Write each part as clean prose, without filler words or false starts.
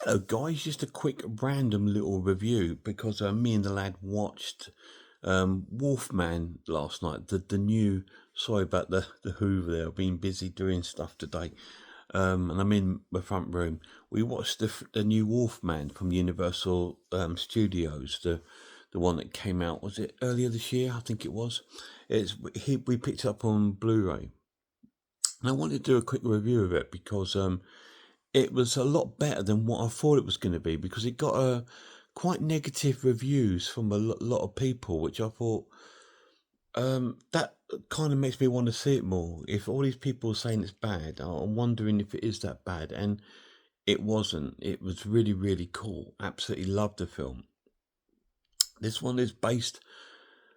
Hello, guys. Just a quick random little review because me and the lad watched Wolfman last night. The new. Sorry about the Hoover there. I've been busy doing stuff today, and I'm in the front room. We watched the new Wolfman from Universal Studios. The one that came out, was it earlier this year? I think it was. We picked it up on Blu-ray, and I wanted to do a quick review of it because it was a lot better than what I thought it was going to be, because it got quite negative reviews from a lot of people, which I thought that kind of makes me want to see it more. If all these people are saying it's bad, I'm wondering if it is that bad, and it wasn't. It was really, really cool. Absolutely loved the film. This one is based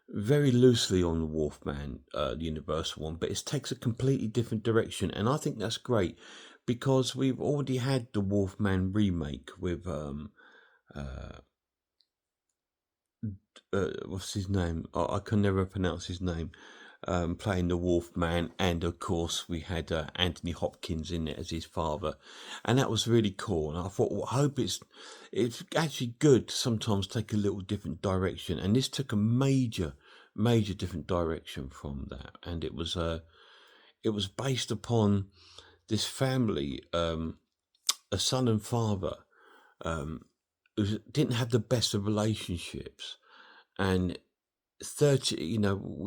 very loosely on the Wolfman, the Universal one, but it takes a completely different direction, and I think that's great because we've already had the Wolfman remake with uh, what's his name? I can never pronounce his name. Playing the Wolfman, and of course we had Anthony Hopkins in it as his father, and that was really cool. And I thought, well, I hope it's actually good to sometimes take a little different direction, and this took a major different direction from that, and it was based upon this family, a son and father, um, who didn't have the best of relationships, and 30,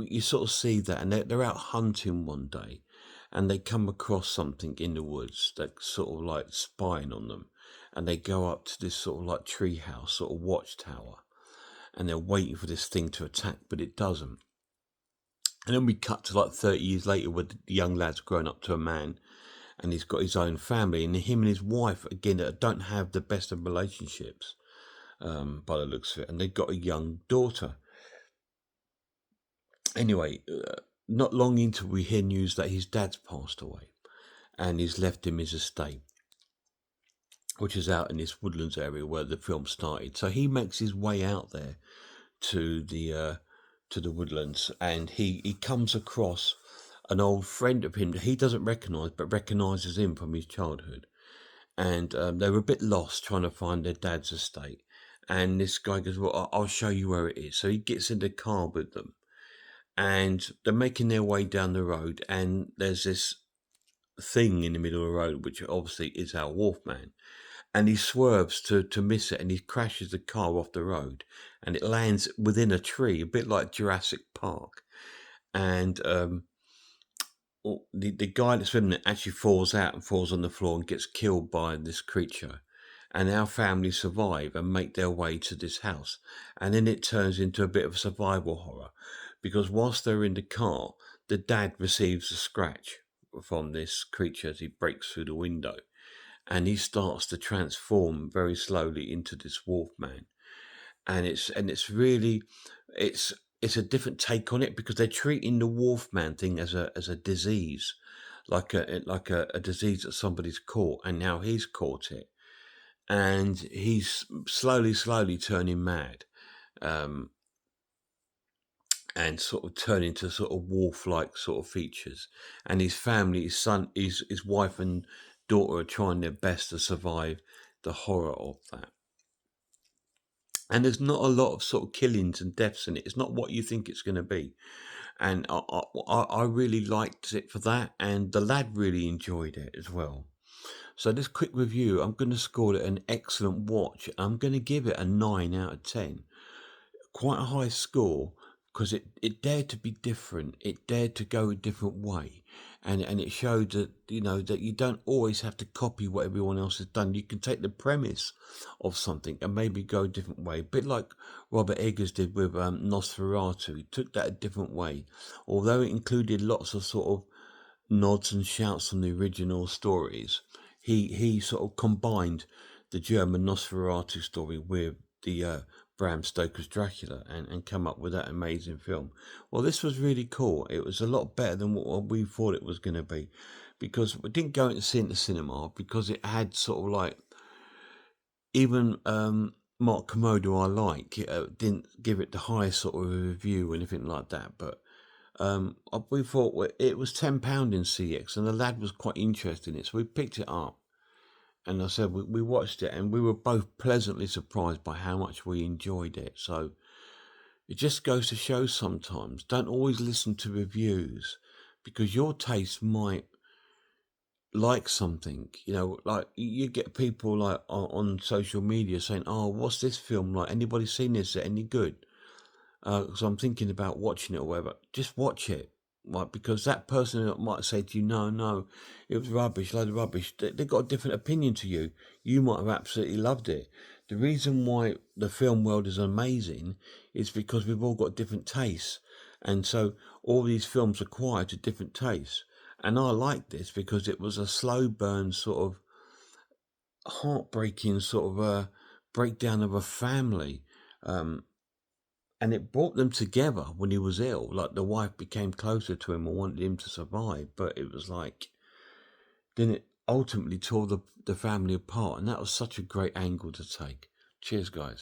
you sort of see that, and they're out hunting one day, and they come across something in the woods that's sort of like spying on them, and they go up to this sort of like tree house, sort of watchtower, and they're waiting for this thing to attack, but it doesn't. And then we cut to like 30 years later, where the young lad's grown up to a man, and he's got his own family, and him and his wife again don't have the best of relationships, by the looks of it, and they've got a young daughter. Anyway, not long into, we hear news that his dad's passed away, and he's left him his estate, which is out in this woodlands area where the film started. So he makes his way out there to the woodlands, and he comes across an old friend of him that he doesn't recognise, but recognises him from his childhood. And they were a bit lost trying to find their dad's estate. And this guy goes, "Well, I'll show you where it is." So he gets in the car with them, and they're making their way down the road, and there's this thing in the middle of the road, which obviously is our Wolfman, and he swerves to miss it, and he crashes the car off the road, and it lands within a tree, a bit like Jurassic Park, and the guy that's swimming it actually falls out and falls on the floor and gets killed by this creature. And our family survive and make their way to this house. And then it turns into a bit of a survival horror, because whilst they're in the car, the dad receives a scratch from this creature as he breaks through the window. And he starts to transform very slowly into this Wolfman. And it's really, it's it's a different take on it, because they're treating the Wolfman thing as a disease, like a disease that somebody's caught, and now he's caught it, and he's slowly turning mad, um, and sort of turning to sort of wolf-like sort of features, and his family, his son, his wife and daughter are trying their best to survive the horror of that. And there's not a lot of sort of killings and deaths in it. It's not what you think it's going to be. And I really liked it for that, and the lad really enjoyed it as well. So this quick review, I'm going to score it an excellent watch. I'm going to give it a 9 out of 10. Quite a high score, because it dared to be different. It dared to go a different way. And it showed that, that you don't always have to copy what everyone else has done. You can take the premise of something and maybe go a different way. A bit like Robert Eggers did with Nosferatu. He took that a different way. Although it included lots of sort of nods and shouts from the original stories, he sort of combined the German Nosferatu story with the Bram Stoker's Dracula, and come up with that amazing film. Well, this was really cool. It was a lot better than what we thought it was going to be, because we didn't go and see it in the cinema, because it had sort of like, even Mark Komodo, I like, didn't give it the highest sort of review or anything like that, but we thought it was £10 in CX, and the lad was quite interested in it, so we picked it up. And I said we watched it, and we were both pleasantly surprised by how much we enjoyed it. So it just goes to show sometimes don't always listen to reviews, because your taste might like something, like you get people like on social media saying, "Oh, what's this film like? Anybody seen this? Is it any good?" So I'm thinking about watching it or whatever. Just watch it, right? Because that person that might say to you, "No, no, it was rubbish, load of rubbish." They've got a different opinion to you. You might have absolutely loved it. The reason why the film world is amazing is because we've all got different tastes, and so all these films acquire to different tastes. And I like this because it was a slow burn, sort of heartbreaking, sort of a breakdown of a family. And it brought them together when he was ill. Like the wife became closer to him and wanted him to survive, but it was like, then it ultimately tore the family apart. And that was such a great angle to take. Cheers, guys.